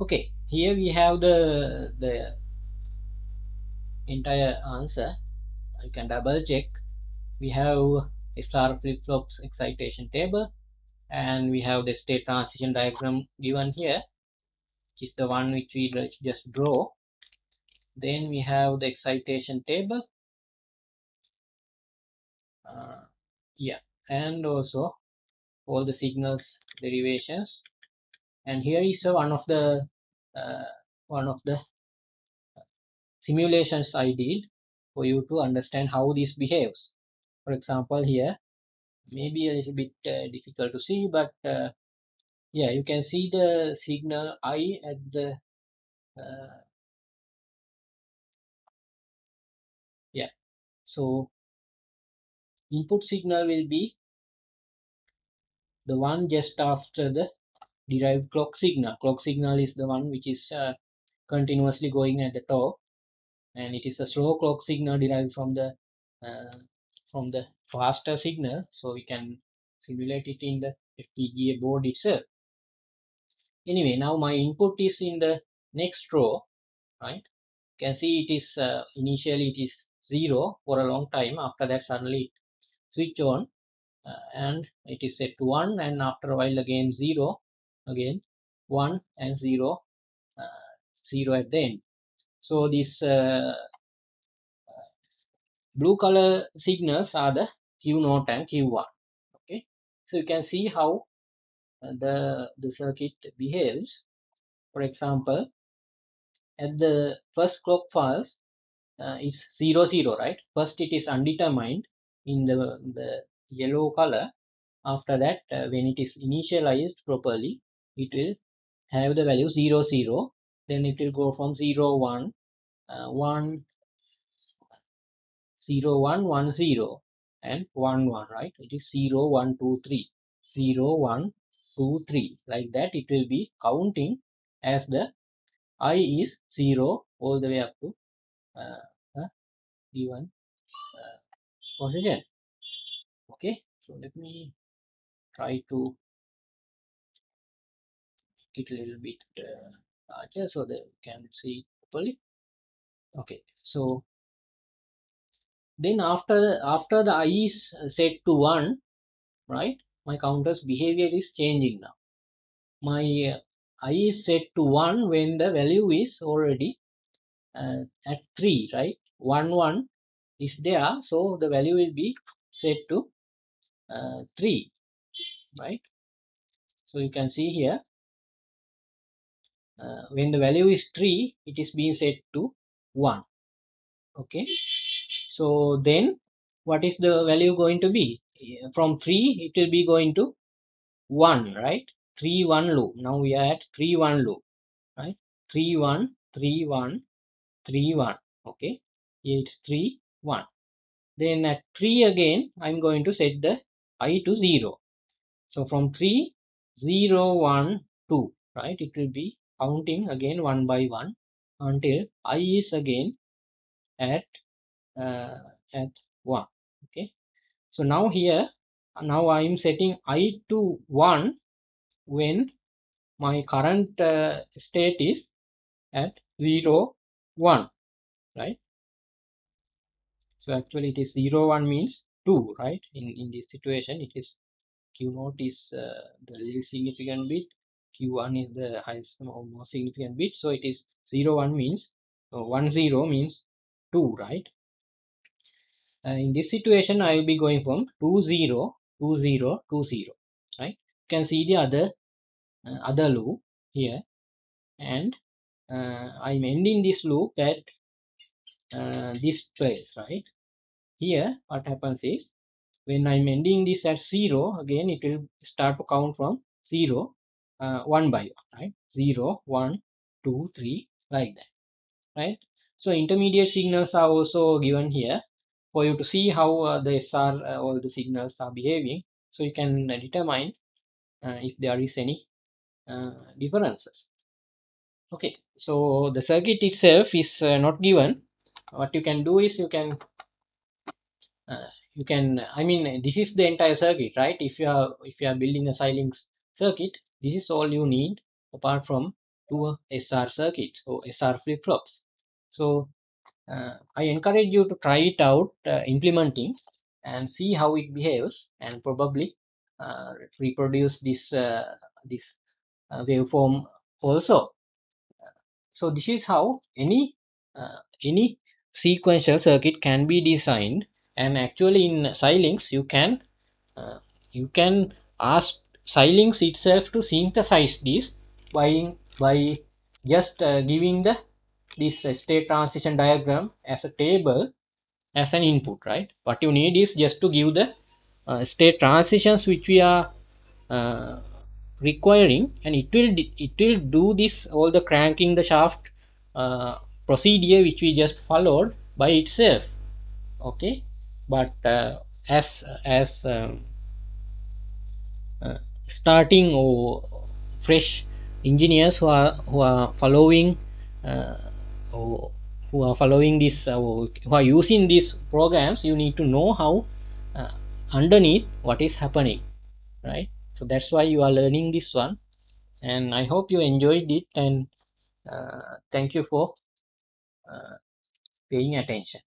Okay, here we have the entire answer. You can double check. We have SR flip-flops excitation table, and we have the state transition diagram given here, which is the one which we just draw. Then we have the excitation table, yeah, and also all the signals derivations. And here is uh, one of the simulations I did for you to understand how this behaves. For example, here maybe a little bit difficult to see, but yeah, you can see the signal I at the yeah. So input signal will be the one just after the derived clock signal. Clock signal is the one which is continuously going at the top, and it is a slow clock signal derived uh, from the faster signal. So we can simulate it in the FPGA board itself. Anyway, now my input is in the next row, right? You can see it is initially it is 0 for a long time. After that suddenly it switch on, and it is set to 1, and after a while again 0, again 1 and 0, 0 at the end. So these blue color signals are the Q0 and Q1. Okay, so you can see how the circuit behaves. For example, at the first clock pulse, it's 0 0, right? First it is undetermined in the yellow color. After that, when it is initialized properly, it will have the value 0 0. Then it will go from 0 1 1 0 1 1 0 and 1 1, right? It is 0 1 2 3 0 1 2 3, like that. It will be counting as the I is 0 all the way up to the given position. Okay, so let me try to make it a little bit larger so that you can see it properly. Okay, so then after the I is set to 1, right, my counter's behavior is changing now. My I is set to 1 when the value is already at 3, right? 1 1 is there, so the value will be set to 3, right? So you can see here, when the value is 3, it is being set to 1. Okay, so then what is the value going to be? From 3 it will be going to 1, right? 3 1 loop. Now we are at 3 1 loop, right? 3 1 3 1 3 1. Okay, here it's 3 1. Then at 3 again I'm going to set the I to 0. So from 3 0 1 2, right, it will be counting again one by one until I is again at uh, at 1. Okay, so now here, now I am setting I to 1 when my current state is at 0 1, right? So actually it is 0 1 means 2, right? In this situation it is Q0 is the least significant bit, Q1 is the highest or most significant bit, so it is 0 1 means 1 0 means 2, right? In this situation I will be going from 2 0 2 0 2 0, right? You can see the other loop here, and I'm ending this loop at this place, right? Here what happens is, when I'm ending this at 0, again it will start to count from 0 one by one, right? 0 1 2 3, like that, right? So intermediate signals are also given here for you to see how the SR all the signals are behaving, so you can determine if there is any differences. Okay, so the circuit itself is not given. What you can do is you can, I mean, this is the entire circuit, right? If you are building a Xilinx circuit, this is all you need apart from to a SR circuit or SR flip-flops. So I encourage you to try it out, implementing, and see how it behaves, and probably reproduce this waveform also. So this is how any sequential circuit can be designed. And actually in Xilinx uh, you can ask Xilinx itself to synthesize this by just giving this state transition diagram as a table as an input, right? What you need is just to give the state transitions which we are uh, requiring, and it will do this all the cranking the shaft procedure which we just followed by itself. Okay, but as uh, starting or fresh engineers who are following uh, or who are following this or who are using these programs, you need to know how uh, underneath what is happening, right? So that's why you are learning this one, and I hope you enjoyed it, and thank you for uh, paying attention.